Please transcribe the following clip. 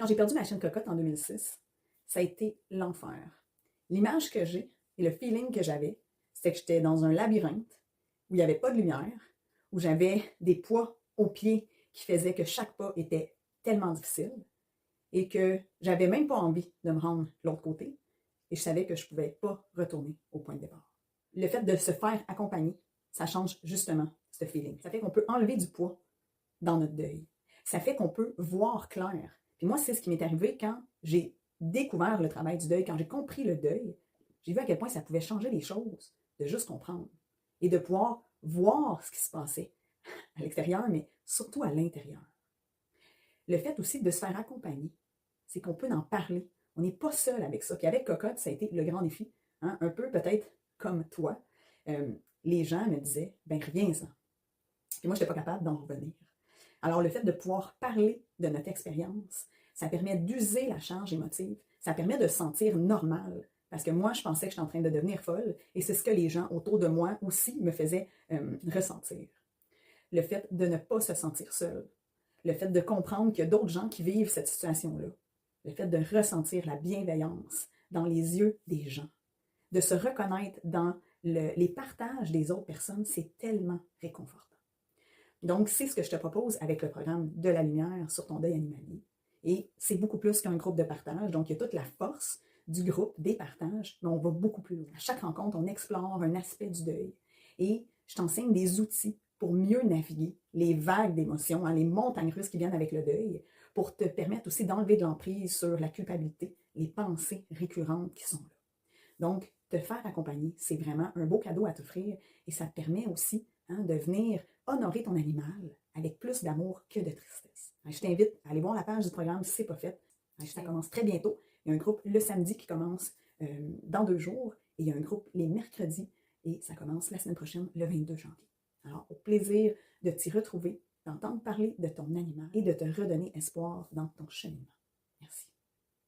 j'ai perdu ma chienne Cocotte en 2006, ça a été l'enfer. L'image que j'ai et le feeling que j'avais, c'était que j'étais dans un labyrinthe où il n'y avait pas de lumière, où j'avais des poids aux pieds qui faisaient que chaque pas était tellement difficile et que j'avais même pas envie de me rendre de l'autre côté et je savais que je ne pouvais pas retourner au point de départ. Le fait de se faire accompagner, ça change justement ce feeling. Ça fait qu'on peut enlever du poids dans notre deuil. Ça fait qu'on peut voir clair. Puis moi, c'est ce qui m'est arrivé quand j'ai découvert le travail du deuil, quand j'ai compris le deuil, j'ai vu à quel point ça pouvait changer les choses, de juste comprendre et de pouvoir voir ce qui se passait à l'extérieur, mais surtout à l'intérieur. Le fait aussi de se faire accompagner, c'est qu'on peut en parler. On n'est pas seul avec ça. Puis avec Cocotte, ça a été le grand défi. Hein? Un peu peut-être comme toi. Les gens me disaient, ben reviens-en. Et moi, je n'étais pas capable d'en revenir. Alors, le fait de pouvoir parler de notre expérience, ça permet d'user la charge émotive, ça permet de se sentir normal. Parce que moi, je pensais que j'étais en train de devenir folle, et c'est ce que les gens autour de moi aussi me faisaient ressentir. Le fait de ne pas se sentir seul, le fait de comprendre qu'il y a d'autres gens qui vivent cette situation-là, le fait de ressentir la bienveillance dans les yeux des gens, de se reconnaître dans les partages des autres personnes, c'est tellement réconfortant. Donc, c'est ce que je te propose avec le programme de la lumière sur ton deuil animalier. Et c'est beaucoup plus qu'un groupe de partage. Donc, il y a toute la force du groupe, des partages, mais on va beaucoup plus loin. À chaque rencontre, on explore un aspect du deuil. Et je t'enseigne des outils pour mieux naviguer les vagues d'émotions, les montagnes russes qui viennent avec le deuil, pour te permettre aussi d'enlever de l'emprise sur la culpabilité, les pensées récurrentes qui sont là. Donc, te faire accompagner, c'est vraiment un beau cadeau à t'offrir et ça te permet aussi de venir honorer ton animal avec plus d'amour que de tristesse. Je t'invite à aller voir la page du programme si ce n'est pas fait. Ça commence très bientôt. Il y a un groupe le samedi qui commence dans 2 jours et il y a un groupe les mercredis et ça commence la semaine prochaine, le 22 janvier. Alors, au plaisir de t'y retrouver, d'entendre parler de ton animal et de te redonner espoir dans ton cheminement. Merci.